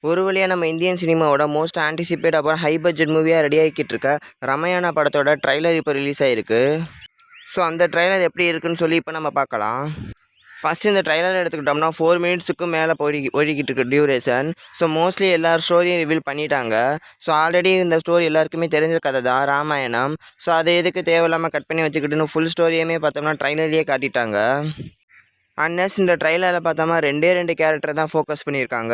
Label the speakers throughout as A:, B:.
A: ஒரு வழியாக நம்ம இந்தியன் சினிமாவோட மோஸ்ட் ஆன்டிசிபேட் அப்புறம் ஹை பட்ஜெட் மூவியாக ரெடி ஆகிக்கிட்டு இருக்க ரமயானா படத்தோட ட்ரைலர் இப்போ ரிலீஸ் ஆகிருக்கு. ஸோ அந்த ட்ரைலர் எப்படி இருக்குன்னு சொல்லி இப்போ நம்ம பார்க்கலாம். ஃபஸ்ட்டு இந்த ட்ரைலர் எடுத்துக்கிட்டோம்னா 4 மினிட்ஸுக்கு மேலே ஓடிக்கிட்டு இருக்கு டியூரேஷன். ஸோ மோஸ்ட்லி எல்லா ஸ்டோரியும் ரிவீல் பண்ணிட்டாங்க. ஸோ ஆல்ரெடி இந்த ஸ்டோரி எல்லாருக்குமே தெரிஞ்ச கதை தான் ராமாயணம். ஸோ அதை எதுக்கு தேவையில்லாமல் கட் பண்ணி வச்சுக்கிட்டுன்னு ஃபுல் ஸ்டோரியுமே பார்த்தோம்னா ட்ரைலர்லேயே காட்டிட்டாங்க. அன்னஸ் இந்த ட்ரைலரில் பார்த்தோம்னா 2 கேரக்டர் தான் ஃபோக்கஸ் பண்ணியிருக்காங்க.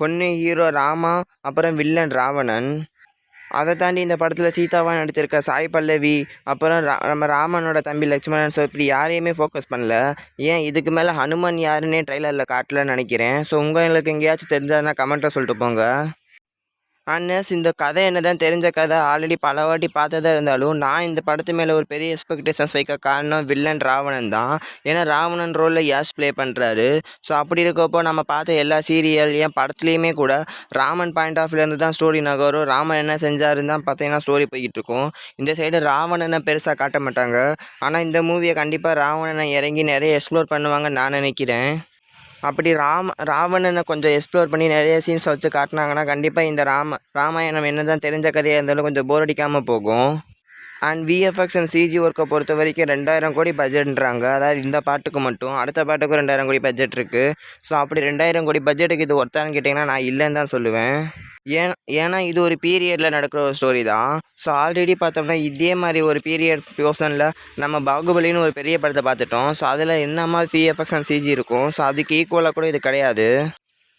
A: ஒன்று ஹீரோ ராமா, அப்புறம் வில்லன் ராவணன். அதை தாண்டி இந்த படத்தில் சீதாவாக நடித்திருக்க சாய் பல்லவி, அப்புறம் நம்ம ராமனோட தம்பி லக்ஷ்மணன். ஸோ இப்படி யாரையுமே ஃபோக்கஸ் பண்ணல. ஏன் இதுக்கு மேலே ஹனுமன் யாருன்னே ட்ரைலரில் காட்டலன்னு நினைக்கிறேன். ஸோ உங்களுக்கு எங்கேயாச்சும் தெரிஞ்சதுன்னா கமெண்ட்டில் சொல்லிட்டு போங்க. அன்னஸ் இந்த கதை என்ன தான் தெரிஞ்ச கதை, ஆல்ரெடி பல வாட்டி பார்த்ததா இருந்தாலும் நான் இந்த படத்து மேலே ஒரு பெரிய எக்ஸ்பெக்டேஷன்ஸ் வைக்க காரணம் வில்லன் ராவணன் தான். ஏன்னா ராவணன் ரோலில் யாஷ் ப்ளே பண்ணுறாரு. ஸோ அப்படி இருக்கப்போ நம்ம பார்த்த எல்லா சீரியல் ஏன் படத்துலேயுமே கூட ராமன் பாயிண்ட் ஆஃப் வியூலேருந்து தான் ஸ்டோரி நகரும். ராமன் என்ன செஞ்சாருன்னு தான் பார்த்தீங்கன்னா ஸ்டோரி போய்கிட்டு இருக்கும். இந்த சைடு ராவணனை பெருசாக காட்ட மாட்டாங்க. ஆனால் இந்த மூவியை கண்டிப்பாக ராவணனை இறங்கி நிறைய எக்ஸ்ப்ளோர் பண்ணுவாங்கன்னு நான் நினைக்கிறேன். அப்படி ராவணனை கொஞ்சம் எக்ஸ்ப்ளோர் பண்ணி நிறைய சீன்ஸ் வச்சு காட்டினாங்கன்னா கண்டிப்பாக இந்த ராமாயணம் என்ன தான் தெரிஞ்ச கதையாக இருந்தாலும் கொஞ்சம் போர் அடிக்காமல் போகும். அண்ட் விஎஃப்எக்ஸ் அண்ட் சிஜி ஒர்க்கை பொறுத்த வரைக்கும் 2000 கோடி பட்ஜெட்ன்றாங்க. அதாவது இந்த பாட்டுக்கு மட்டும். அடுத்த பாட்டுக்கும் 2000 கோடி பட்ஜெட் இருக்குது. ஸோ அப்படி 2000 கோடி பட்ஜெட்டுக்கு இது ஒர்த்தான்னு கேட்டிங்கன்னா நான் இல்லைன்னு தான் சொல்லுவேன். ஏன்னா இது ஒரு பீரியடில் நடக்கிற ஒரு ஸ்டோரி தான். ஸோ ஆல்ரெடி பார்த்தோம்னா இதே மாதிரி ஒரு பீரியட் போர்ஷனில் நம்ம பாகுபலின்னு ஒரு பெரிய படத்தை பார்த்துட்டோம். ஸோ அதில் என்னமா விஎஃப்எக்ஸ் அண்ட் சிஜி இருக்கும். ஸோ அதுக்கு ஈக்குவலாக கூட இது கிடையாது.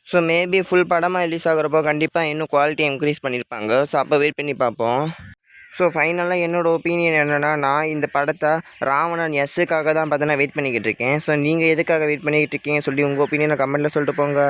A: ஸோ மேபி ஃபுல் படமாக ரிலீஸ் ஆகிறப்போ கண்டிப்பாக இன்னும் குவாலிட்டி இன்க்ரீஸ் பண்ணியிருப்பாங்க. ஸோ அப்போ வெயிட் பண்ணி பார்ப்போம். ஸோ ஃபைனலாக என்னோடய ஒப்பீனியன் என்னென்னா, நான் இந்த படத்தை ராவணன் எஸ்ஸுக்காக தான் பார்த்தோன்னா வெயிட் பண்ணிக்கிட்டு இருக்கேன். ஸோ நீங்கள் எதுக்காக வெயிட் பண்ணிக்கிட்டு இருக்கீங்கன்னு சொல்லி உங்கள் ஒப்பீனியனை கமெண்ட்டில் சொல்லிட்டு போங்க.